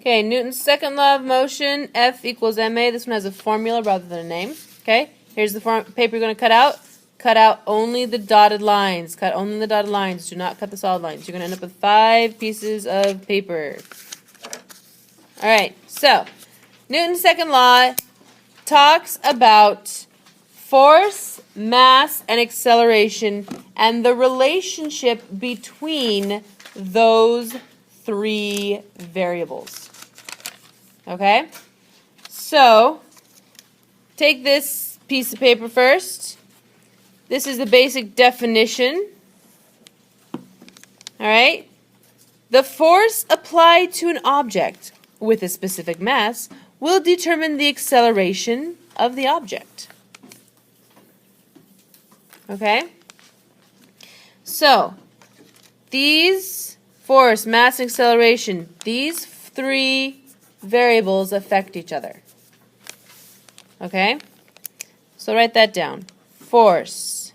Okay, Newton's second law of motion, F equals ma. This one has a formula rather than a name. Okay, here's the paper you're going to cut out. Cut out only the dotted lines. Cut only the dotted lines. Do not cut the solid lines. You're going to end up with 5 pieces of paper. All right, so Newton's second law talks about force, mass, and acceleration and the relationship between those 3 variables. Okay? So, take this piece of paper first. This is the basic definition. All right? The force applied to an object with a specific mass will determine the acceleration of the object. Okay? So, these force, mass, and acceleration, these 3 variables affect each other. Okay? So write that down. Force,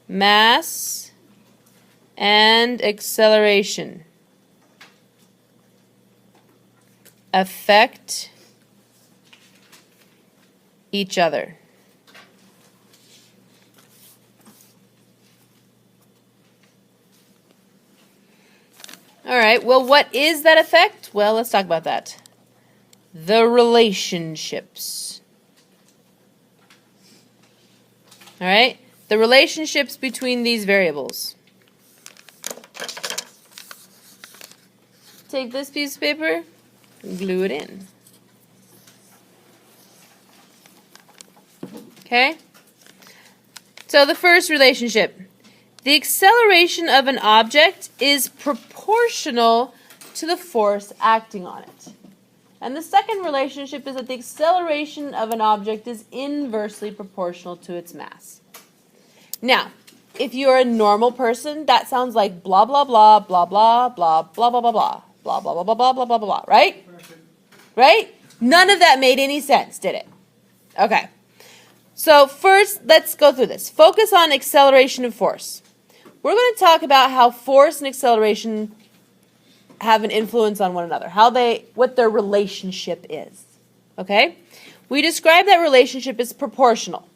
mass, and acceleration affect each other. All right, well, what is that effect? Well, let's talk about that. The relationships. All right, the relationships between these variables. Take this piece of paper and glue it in. Okay? So the first relationship. The acceleration of an object is proportional to the force acting on it. And the second relationship is that the acceleration of an object is inversely proportional to its mass. Now, if you're a normal person, that sounds like blah, blah, blah, blah, blah, blah, blah, blah, blah, blah, blah, blah, blah, blah, blah, blah, blah, blah, right? Right? None of that made any sense, did it? Okay. So first, let's go through this. Focus on acceleration and force. We're going to talk about how force and acceleration have an influence on one another, what their relationship is. Okay? We describe that relationship as proportional.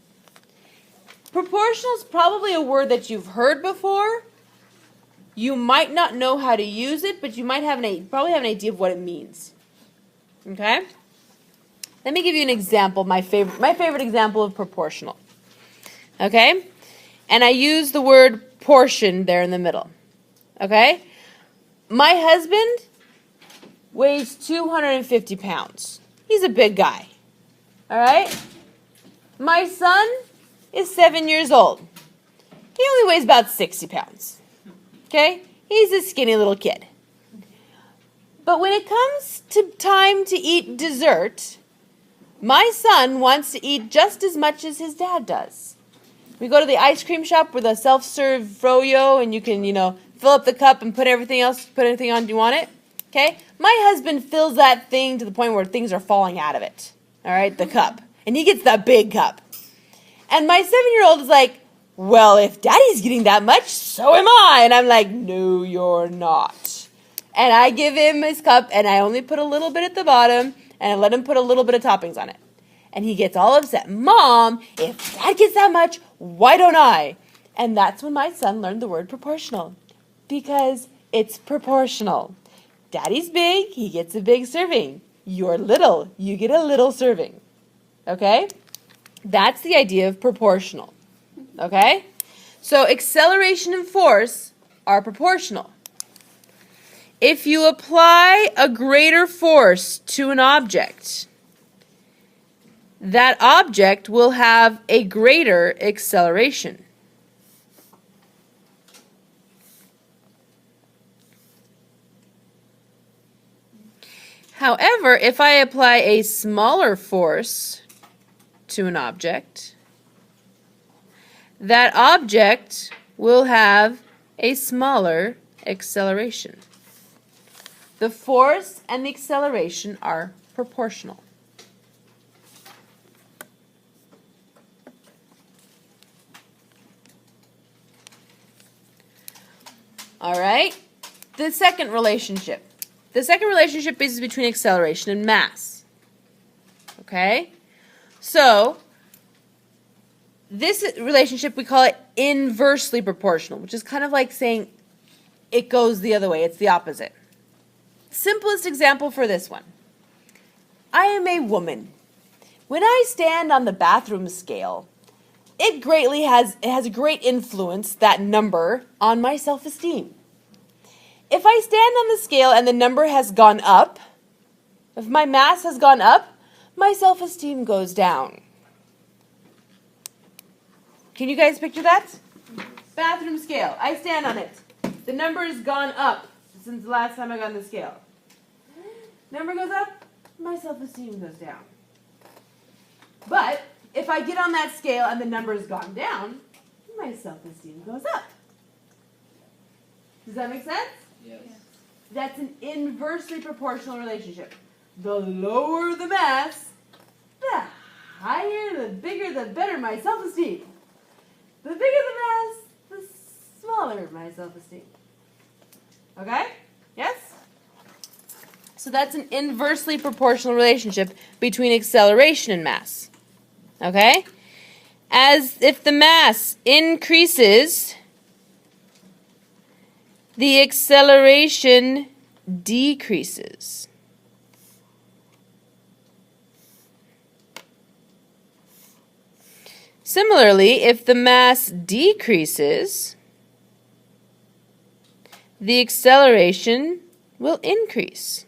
Proportional is probably a word that you've heard before. You might not know how to use it, but you might probably have an idea of what it means. Okay? Let me give you an example, my favorite example of proportional. Okay? And I use the word portion there in the middle. Okay? My husband weighs 250 pounds. He's a big guy. All right? My son is 7 years old. He only weighs about 60 pounds. Okay? He's a skinny little kid. But when it comes to time to eat dessert, my son wants to eat just as much as his dad does. We go to the ice cream shop with a self-serve froyo, and you can, fill up the cup and put everything on. Do you want it? Okay? My husband fills that thing to the point where things are falling out of it. All right? The cup. And he gets the big cup. And my 7-year-old is like, well, if Daddy's getting that much, so am I. And I'm like, no, you're not. And I give him his cup, and I only put a little bit at the bottom, and I let him put a little bit of toppings on it. And he gets all upset. Mom, if Dad gets that much, why don't I? And that's when my son learned the word proportional. Because it's proportional. Daddy's big, he gets a big serving. You're little, you get a little serving. Okay? That's the idea of proportional. Okay? So acceleration and force are proportional. If you apply a greater force to an object, that object will have a greater acceleration. However, if I apply a smaller force to an object, that object will have a smaller acceleration. The force and the acceleration are proportional. All right, the second relationship. The second relationship is between acceleration and mass. Okay? So, this relationship, we call it inversely proportional, which is kind of like saying it goes the other way. It's the opposite. Simplest example for this one. I am a woman. When I stand on the bathroom scale, it has a great influence, that number, on my self-esteem. If I stand on the scale and the number has gone up, if my mass has gone up, my self-esteem goes down. Can you guys picture that? Bathroom scale. I stand on it. The number has gone up since the last time I got on the scale. Number goes up, my self-esteem goes down. But if I get on that scale and the number has gone down, my self-esteem goes up. Does that make sense? Yes. That's an inversely proportional relationship. The lower the mass, the higher, the bigger, the better my self-esteem. The bigger the mass, the smaller my self-esteem. Okay? Yes? So that's an inversely proportional relationship between acceleration and mass. Okay? As if the mass increases, the acceleration decreases. Similarly, if the mass decreases, the acceleration will increase.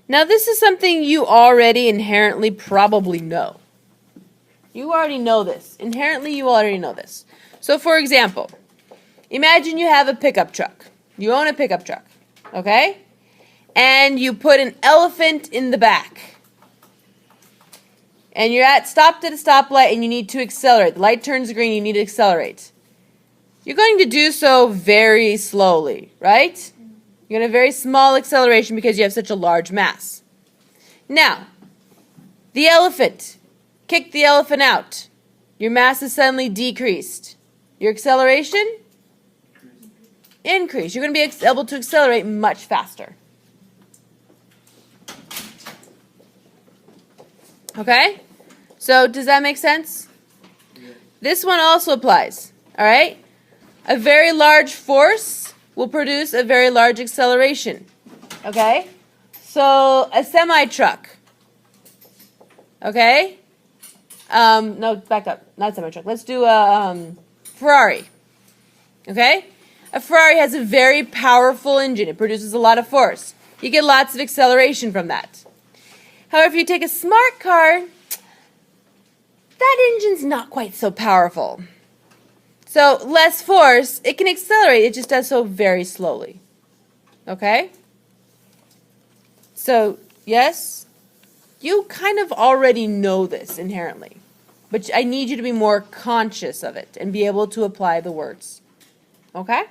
Now, this is something you already inherently probably know. You already know this. Inherently, you already know this. So, for example, imagine you have a pickup truck. You own a pickup truck, okay? And you put an elephant in the back. And you're stopped at a stoplight and you need to accelerate. The light turns green, you need to accelerate. You're going to do so very slowly, right? You're going to have very small acceleration because you have such a large mass. Now, the elephant. Kick the elephant out. Your mass is suddenly decreased. Your acceleration? Increase. You're going to be able to accelerate much faster. Okay? So, does that make sense? Yeah. This one also applies. All right? A very large force will produce a very large acceleration. Okay? So, a semi-truck. Okay? No, back up. Not semi-truck. Let's do a Ferrari. Okay? A Ferrari has a very powerful engine. It produces a lot of force. You get lots of acceleration from that. However, if you take a smart car, that engine's not quite so powerful. So, less force, it can accelerate. It just does so very slowly. Okay? So, yes, you kind of already know this inherently. But I need you to be more conscious of it and be able to apply the words. Okay?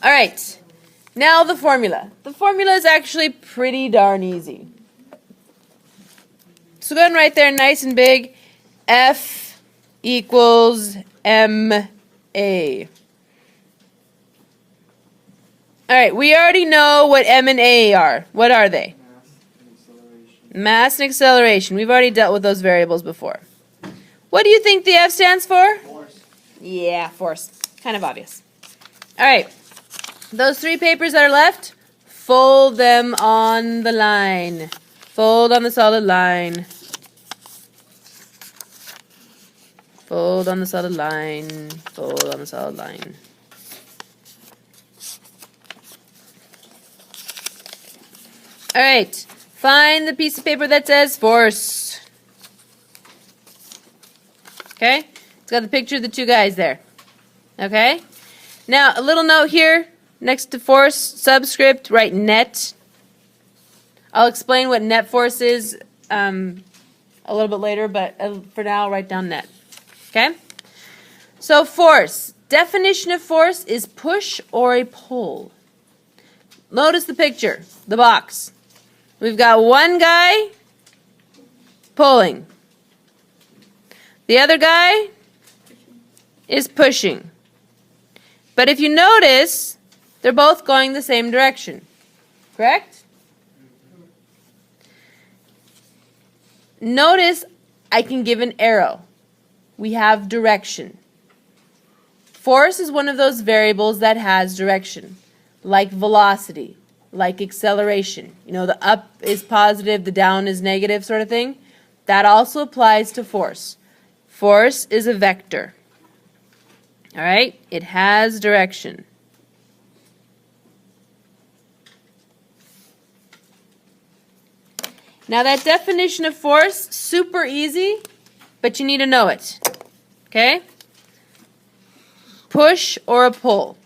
All right. Now the formula. The formula is actually pretty darn easy. So go ahead and write there nice and big, F equals ma. All right, we already know what m and a are. What are they? Mass and acceleration. We've already dealt with those variables before. What do you think the F stands for? Force. Yeah, force. Kind of obvious. All right. Those three papers that are left, fold them on the line. Fold on the solid line. Fold on the solid line. Fold on the solid line. All right. Find the piece of paper that says force. Okay? It's got the picture of the two guys there. Okay? Now, a little note here. Next to force, subscript, write net. I'll explain what net force is a little bit later, but for now, I'll write down net. Okay? So, force. Definition of force is push or a pull. Notice the picture, the box. We've got one guy pulling. The other guy is pushing. But if you notice, They're both going the same direction. Correct? Notice I can give an arrow. We have direction. Force is one of those variables that has direction, like velocity, like acceleration. You know, the up is positive, the down is negative sort of thing. That also applies to force. Force is a vector. All right? It has direction. Now that definition of force, super easy, but you need to know it. Okay? Push or a pull.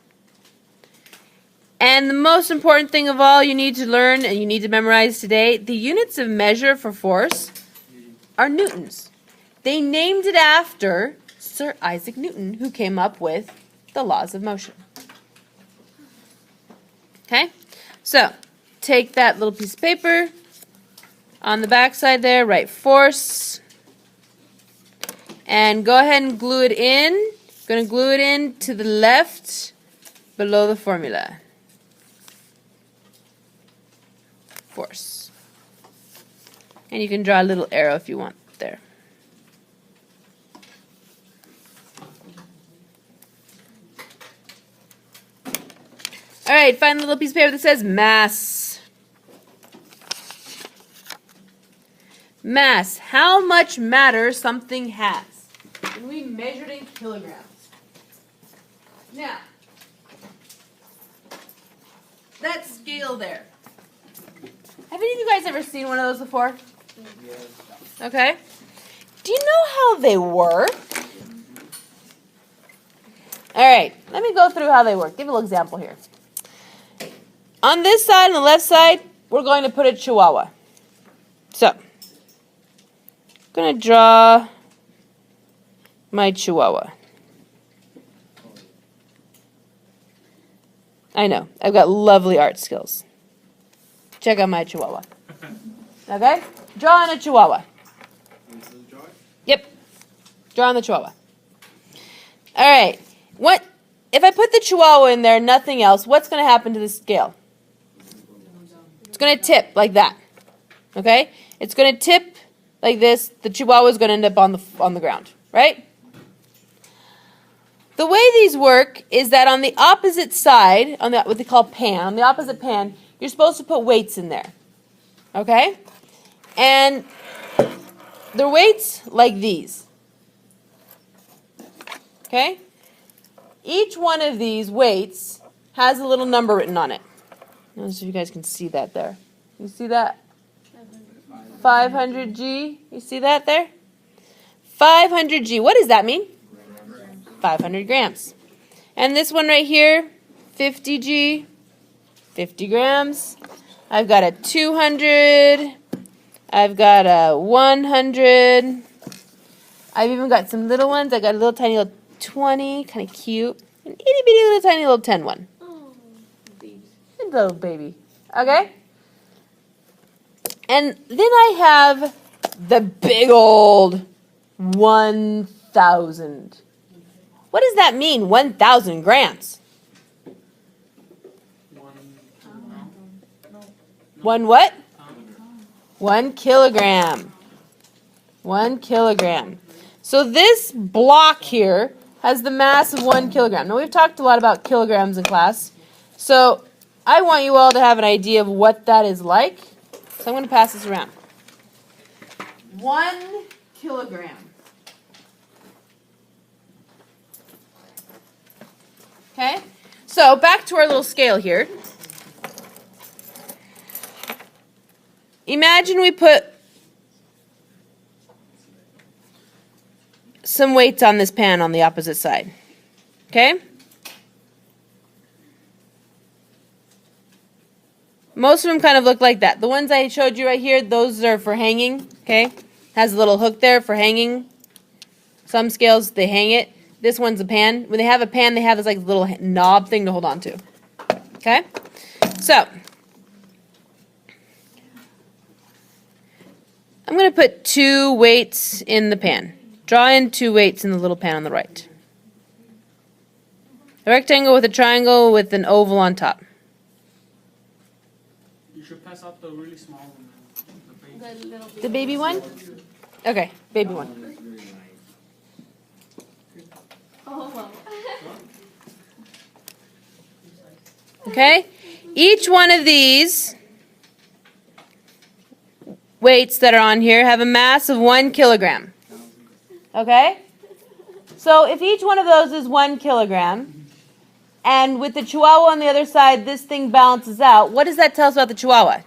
And the most important thing of all you need to learn and you need to memorize today, the units of measure for force are newtons. They named it after Sir Isaac Newton, who came up with the laws of motion. Okay? So, take that little piece of paper. On the back side there, write force. And go ahead and glue it in. I'm going to glue it in to the left below the formula. Force. And you can draw a little arrow if you want there. All right, find a little piece of paper that says mass. Mass. How much matter something has. And we measured in kilograms. Now, that scale there. Have any of you guys ever seen one of those before? Yes. Okay. Do you know how they work? All right, let me go through how they work. Give a little example here. On this side, on the left side, we're going to put a chihuahua. So, I'm going to draw my chihuahua. I know, I've got lovely art skills. Check out my chihuahua. Okay? Draw on a chihuahua. Yep. Draw on the chihuahua. All right. What if I put the chihuahua in there, nothing else, what's going to happen to the scale? It's going to tip like that. Okay? It's going to tip like this. The chihuahua is going to end up on the ground, right? The way these work is that on the opposite side, on the what they call pan, on the opposite pan, you're supposed to put weights in there. Okay? And they're weights like these. Okay? Each one of these weights has a little number written on it. I don't know if you guys can see that there. You see that? 500G. You see that there? 500G. What does that mean? 500 grams. And this one right here, 50G, 50 grams. I've got a 200. I've got a 100. I've even got some little ones. I got a little tiny little 20, kind of cute. An itty bitty little tiny little 10 one. Oh, a little baby. Okay? And then I have the big old 1,000. What does that mean, 1,000 grams? One what? 1 kilogram. 1 kilogram. So this block here has the mass of 1 kilogram. Now we've talked a lot about kilograms in class. So I want you all to have an idea of what that is like. So I'm going to pass this around. 1 kilogram. Okay? So back to our little scale here. Imagine we put some weights on this pan on the opposite side. Okay? Most of them kind of look like that. The ones I showed you right here, those are for hanging. Okay? Has a little hook there for hanging. Some scales, they hang it. This one's a pan. When they have a pan, they have this like little knob thing to hold on to. Okay? So, I'm going to put 2 weights in the pan. Draw in 2 weights in the little pan on the right. A rectangle with a triangle with an oval on top. You should pass out the really small one. The baby one? Okay, baby one. Oh, wow. Okay? Each one of these weights that are on here have a mass of 1 kilogram. Okay? So if each one of those is 1 kilogram, and with the chihuahua on the other side, this thing balances out, what does that tell us about the chihuahua?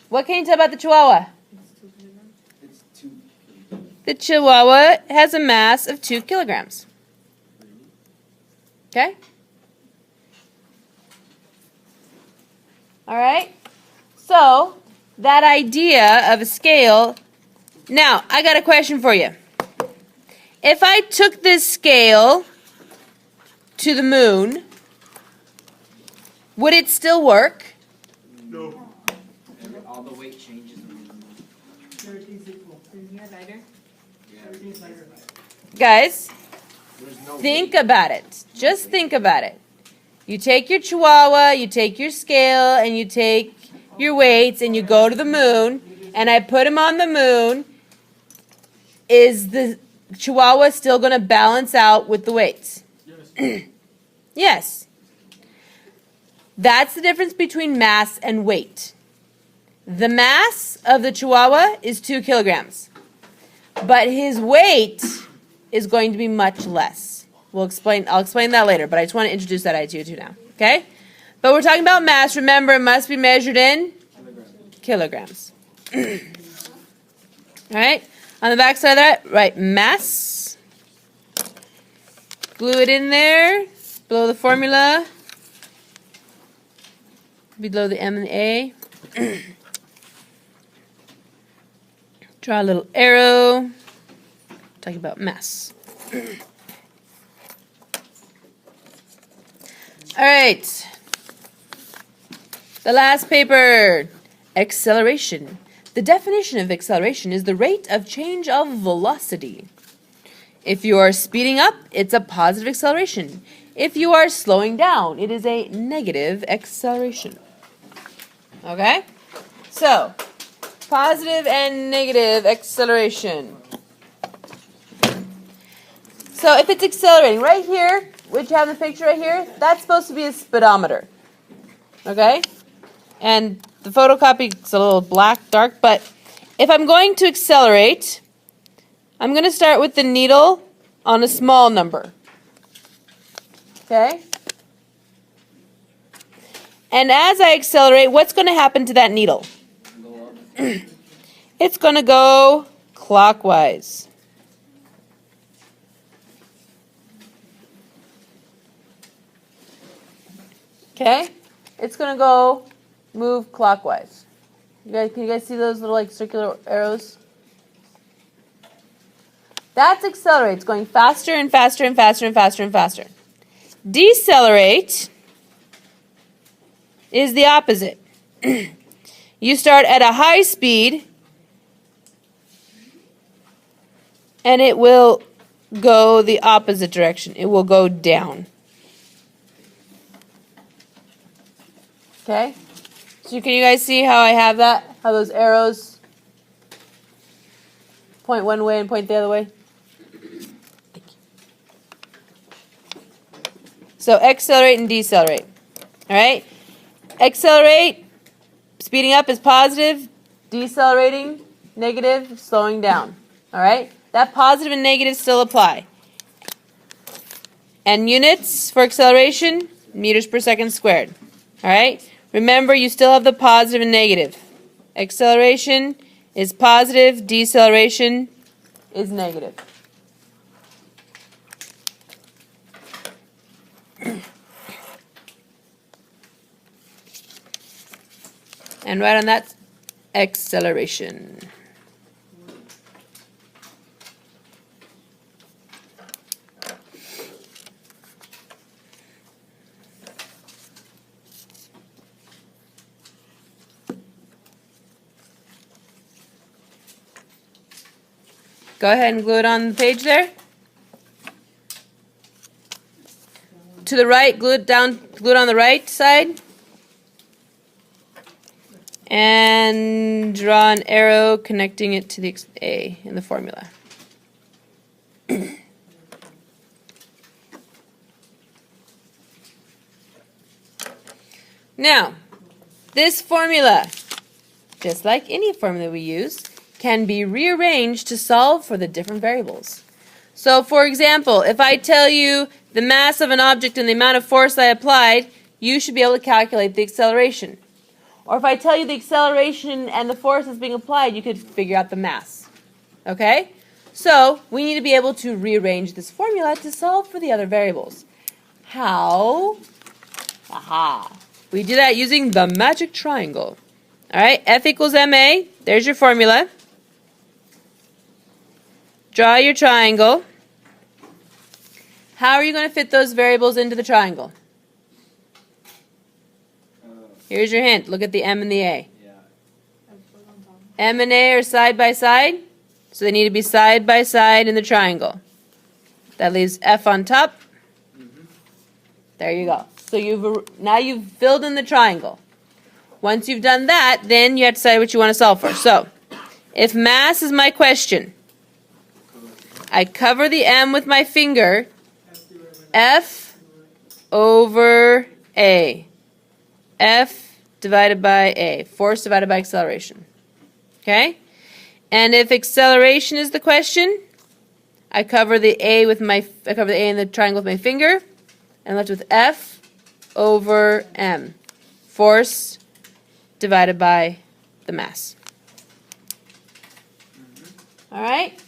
What can you tell about the chihuahua? The chihuahua has a mass of 2 kilograms. Okay? All right? So, that idea of a scale. Now, I got a question for you. If I took this scale to the moon, would it still work? No. All the weight changes. Guys, No think about it. Just think about it. You take your chihuahua, you take your scale, and you take your weights, and you go to the moon, and I put him on the moon. Is the chihuahua still going to balance out with the weights? Yes. Yes. That's the difference between mass and weight. The mass of the chihuahua is 2 kilograms, but his weight is going to be much less. I'll explain that later, but I just want to introduce that idea to you now. Okay? But we're talking about mass. Remember, it must be measured in kilograms. All right? On the back side of that, write mass. Glue it in there below the formula. Below the M and A. Draw a little arrow. Talking about mass. All right. The last paper. Acceleration. The definition of acceleration is the rate of change of velocity. If you are speeding up, it's a positive acceleration. If you are slowing down, it is a negative acceleration. Okay? So, positive and negative acceleration. So if it's accelerating, right here, which you have the picture right here, that's supposed to be a speedometer. Okay? And the photocopy is a little black, dark, but if I'm going to accelerate, I'm going to start with the needle on a small number. Okay? And as I accelerate, what's going to happen to that needle? It's going to go clockwise. Okay? It's going to move clockwise. Can you guys see those little like circular arrows? That's accelerate. It's going faster and faster and faster and faster and faster. Decelerate is the opposite. You start at a high speed and it will go the opposite direction. It will go down. Okay? So can you guys see how I have that? How those arrows point one way and point the other way? So accelerate and decelerate. All right? Accelerate, speeding up is positive. Decelerating, negative, slowing down. All right? That positive and negative still apply. And units for acceleration, meters per second squared. All right? Remember, you still have the positive and negative. Acceleration is positive, deceleration is negative. And right on that, acceleration. Go ahead and glue it on the page there. to the right, glue it on the right side. And draw an arrow connecting it to the A in the formula. Now, this formula, just like any formula we use, can be rearranged to solve for the different variables. So, for example, if I tell you the mass of an object and the amount of force I applied, you should be able to calculate the acceleration. Or if I tell you the acceleration and the force that's being applied, you could figure out the mass. Okay? So, we need to be able to rearrange this formula to solve for the other variables. How? Aha! We do that using the magic triangle. Alright, F equals ma. There's your formula. Draw your triangle. How are you going to fit those variables into the triangle? Here's your hint. Look at the M and the A. Yeah. M and A are side by side, so they need to be side by side in the triangle. That leaves F on top. There you go. So now you've filled in the triangle. Once you've done that, then you have to decide what you want to solve for. So, if mass is my question, I cover the M with my finger, F over A. F divided by A. Force divided by acceleration. Okay? And if acceleration is the question, I cover the A in the triangle with my finger, and I'm left with F over M. Force divided by the mass. All right?